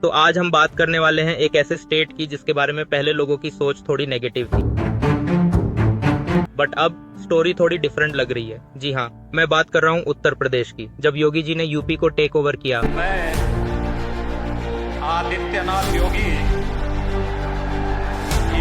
तो आज हम बात करने वाले हैं एक ऐसे स्टेट की जिसके बारे में पहले लोगों की सोच थोड़ी नेगेटिव थी, बट अब स्टोरी थोड़ी डिफरेंट लग रही है। जी हाँ, मैं बात कर रहा हूँ उत्तर प्रदेश की। जब योगी जी ने यूपी को टेक ओवर किया, मैं आदित्यनाथ योगी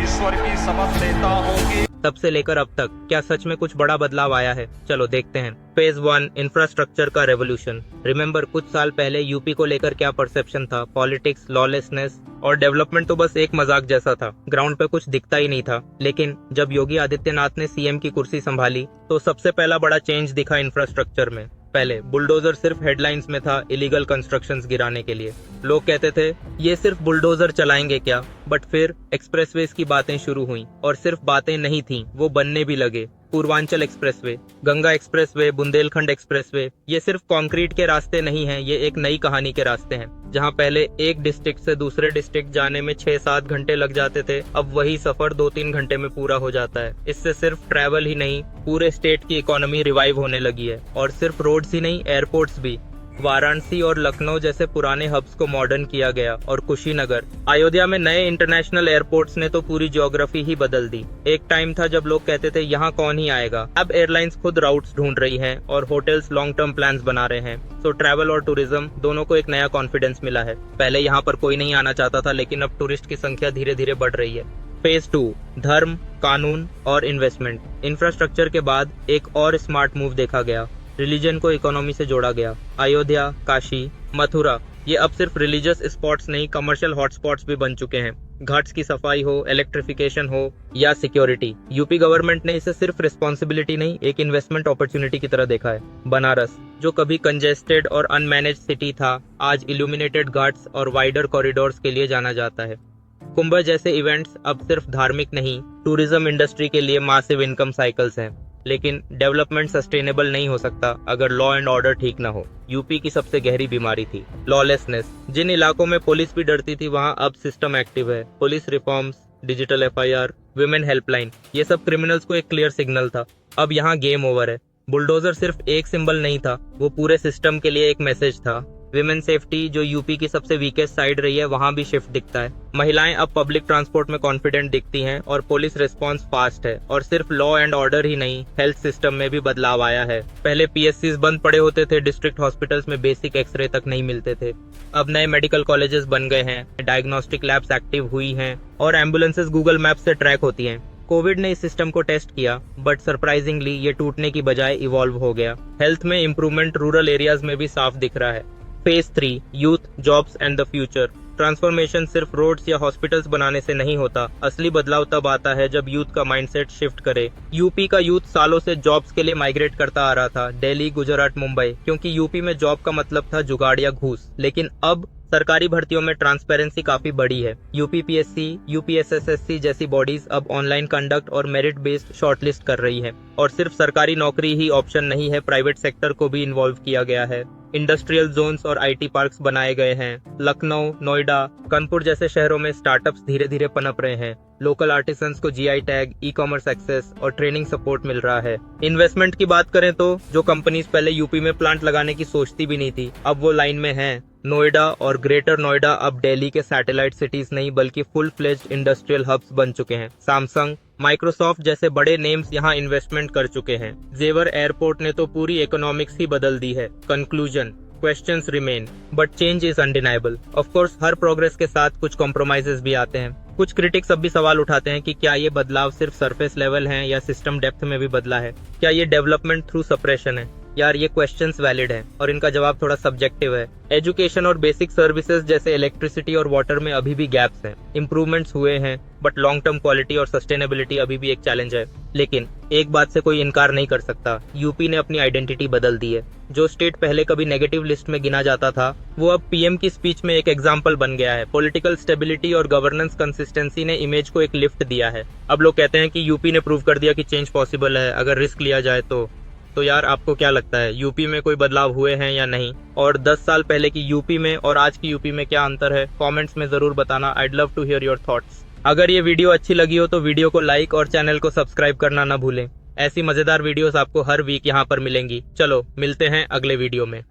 ईश्वर की शपथ लेता हूँ कि तब से लेकर अब तक क्या सच में कुछ बड़ा बदलाव आया है? चलो देखते हैं। फेज 1, इंफ्रास्ट्रक्चर का रेवोल्यूशन। रिमेंबर, कुछ साल पहले यूपी को लेकर क्या परसेप्शन था? पॉलिटिक्स, लॉलेसनेस और डेवलपमेंट तो बस एक मजाक जैसा था, ग्राउंड पे कुछ दिखता ही नहीं था। लेकिन जब योगी आदित्यनाथ ने सीएम की कुर्सी संभाली तो सबसे पहला बड़ा चेंज दिखा इंफ्रास्ट्रक्चर में। पहले बुलडोजर सिर्फ हेडलाइंस में था, इलीगल कंस्ट्रक्शंस गिराने के लिए। लोग कहते थे ये सिर्फ बुलडोजर चलाएंगे क्या, बट फिर एक्सप्रेसवेज की बातें शुरू हुई और सिर्फ बातें नहीं थी, वो बनने भी लगे। Purvanchal expressway, Ganga expressway, Bundelkhand expressway, ये सिर्फ कंक्रीट के रास्ते नहीं हैं, ये एक नई कहानी के रास्ते हैं। जहां पहले एक डिस्ट्रिक्ट से दूसरे डिस्ट्रिक्ट जाने में 6-7 घंटे लग जाते थे, अब वही सफर 2-3 घंटे में पूरा हो जाता है। इससे सिर्फ ट्रैवल ही नहीं, पूरे स्टेट की इकोनॉमी रिवाइव होने लगी है। और सिर्फ रोड्स ही नहीं, एयरपोर्ट्स भी। वाराणसी और लखनऊ जैसे पुराने हब्स को मॉडर्न किया गया, और कुशीनगर, अयोध्या में नए इंटरनेशनल एयरपोर्ट्स ने तो पूरी ज्योग्राफी ही बदल दी। एक टाइम था जब लोग कहते थे यहाँ कौन ही आएगा, अब एयरलाइंस खुद राउट्स ढूंढ रही हैं और होटल्स लॉन्ग टर्म प्लान्स बना रहे हैं। तो ट्रैवल और टूरिज्म दोनों को एक नया कॉन्फिडेंस मिला है। पहले यहाँ पर कोई नहीं आना चाहता था, लेकिन अब टूरिस्ट की संख्या धीरे धीरे बढ़ रही है। फेज 2, धर्म, कानून और इन्वेस्टमेंट। इंफ्रास्ट्रक्चर के बाद एक और स्मार्ट मूव देखा गया, रिलीजन को इकोनॉमी से जोड़ा गया। अयोध्या, काशी, मथुरा, ये अब सिर्फ रिलीजियस स्पॉट्स नहीं, कमर्शियल हॉटस्पॉट्स भी बन चुके हैं। घाट्स की सफाई हो, इलेक्ट्रिफिकेशन हो या सिक्योरिटी, यूपी गवर्नमेंट ने इसे सिर्फ रिस्पॉन्सिबिलिटी नहीं, एक इन्वेस्टमेंट अपॉर्चुनिटी की तरह देखा है। बनारस, जो कभी कंजेस्टेड और अनमैनेज सिटी था, आज इल्यूमिनेटेड घाट्स और वाइडर कॉरिडोर्स के लिए जाना जाता है। कुंभ जैसे इवेंट्स अब सिर्फ धार्मिक नहीं, टूरिज्म इंडस्ट्री के लिए मासिव इनकम साइकिल्स हैं। लेकिन डेवलपमेंट सस्टेनेबल नहीं हो सकता अगर लॉ एंड ऑर्डर ठीक ना हो। यूपी की सबसे गहरी बीमारी थी लॉलेसनेस। जिन इलाकों में पुलिस भी डरती थी, वहां अब सिस्टम एक्टिव है। Police reforms, digital FIR, women helpline, ये सब क्रिमिनल्स को एक क्लियर सिग्नल था। अब यहाँ गेम ओवर है। बुलडोजर सिर्फ एक सिंबल नहीं था, वो पूरे सिस्टम के लिए एक मैसेज था। विमेन सेफ्टी, जो यूपी की सबसे वीकेस्ट साइड रही है, वहां भी शिफ्ट दिखता है। महिलाएं अब पब्लिक ट्रांसपोर्ट में कॉन्फिडेंट दिखती हैं और पुलिस रिस्पांस फास्ट है। और सिर्फ लॉ एंड ऑर्डर ही नहीं, हेल्थ सिस्टम में भी बदलाव आया है। पहले पीएससीज बंद पड़े होते थे, डिस्ट्रिक्ट हॉस्पिटल्स में बेसिक एक्सरे तक नहीं मिलते थे। अब नए मेडिकल कॉलेजेस बन गए हैं, डायग्नोस्टिक लैब्स एक्टिव हुई हैं और एम्बुलेंसेज गूगल मैप से ट्रैक होती हैं। कोविड ने इस सिस्टम को टेस्ट किया, बट सरप्राइजिंगली ये टूटने की बजाय इवॉल्व हो गया। हेल्थ में इंप्रूवमेंट रूरल एरियाज में भी साफ दिख रहा है। Phase 3, youth, jobs and the future. Transformation सिर्फ रोड्स या हॉस्पिटल्स बनाने से नहीं होता, असली बदलाव तब आता है जब यूथ का माइंडसेट शिफ्ट करे। यूपी का यूथ सालों से जॉब्स के लिए माइग्रेट करता आ रहा था, दिल्ली, गुजरात, मुंबई, क्योंकि यूपी में जॉब का मतलब था जुगाड़ या घूस। लेकिन अब सरकारी भर्तियों में ट्रांसपेरेंसी काफी बड़ी है। यूपीपीएससी, यूपीएसएसएससी जैसी बॉडीज अब ऑनलाइन कंडक्ट और मेरिट बेस्ड शॉर्टलिस्ट कर रही है। और सिर्फ सरकारी नौकरी ही ऑप्शन नहीं है, प्राइवेट सेक्टर को भी इन्वॉल्व किया गया है। इंडस्ट्रियल जोन्स और आईटी पार्क्स बनाए गए हैं। लखनऊ, नोएडा, कानपुर जैसे शहरों में स्टार्टअप्स धीरे धीरे पनप रहे हैं। लोकल आर्टिसंस को GI tag, e commerce access और ट्रेनिंग सपोर्ट मिल रहा है। इन्वेस्टमेंट की बात करें तो जो कंपनीज पहले यूपी में प्लांट लगाने की सोचती भी नहीं थी, अब वो लाइन में हैं। नोएडा और ग्रेटर नोएडा अब दिल्ली के सैटेलाइट सिटीज नहीं, बल्कि फुल फ्लेज्ड इंडस्ट्रियल हब्स बन चुके हैं। सैमसंग, माइक्रोसॉफ्ट जैसे बड़े नेम्स यहाँ इन्वेस्टमेंट कर चुके हैं। जेवर एयरपोर्ट ने तो पूरी इकोनॉमिक्स ही बदल दी है। Conclusion, questions remain, but change is undeniable. Of course her progress के साथ कुछ कॉम्प्रोमाइजेस भी आते हैं। कुछ क्रिटिक्स अब भी सवाल उठाते हैं कि क्या ये बदलाव सिर्फ सरफेस लेवल हैं या सिस्टम डेप्थ में भी बदला है। क्या ये डेवलपमेंट थ्रू सप्रेशन है? यार, ये क्वेश्चंस वैलिड हैं और इनका जवाब थोड़ा सब्जेक्टिव है। एजुकेशन और बेसिक सर्विसेज जैसे इलेक्ट्रिसिटी और वाटर में अभी भी गैप्स हैं। इंप्रूवमेंट्स हुए हैं, बट लॉन्ग टर्म क्वालिटी और सस्टेनेबिलिटी अभी भी एक चैलेंज है। लेकिन एक बात से कोई इनकार नहीं कर सकता, यूपी ने अपनी आइडेंटिटी बदल दी है। जो स्टेट पहले कभी नेगेटिव लिस्ट में गिना जाता था, वो अब पीएम की स्पीच में एक एग्जाम्पल बन गया है। पॉलिटिकल स्टेबिलिटी और गवर्नेंस कंसिस्टेंसी ने इमेज को एक लिफ्ट दिया है। अब लोग कहते हैं कि यूपी ने प्रूव कर दिया कि चेंज पॉसिबल है अगर रिस्क लिया जाए तो यार, आपको क्या लगता है, यूपी में कोई बदलाव हुए हैं या नहीं? और 10 साल पहले की यूपी में और आज की यूपी में क्या अंतर है? कमेंट्स में जरूर बताना। I'd love to hear your thoughts। अगर ये वीडियो अच्छी लगी हो तो वीडियो को लाइक और चैनल को सब्सक्राइब करना ना भूलें। ऐसी मजेदार वीडियोस आपको हर वीक यहाँ पर मिलेंगी। चलो मिलते हैं अगले वीडियो में।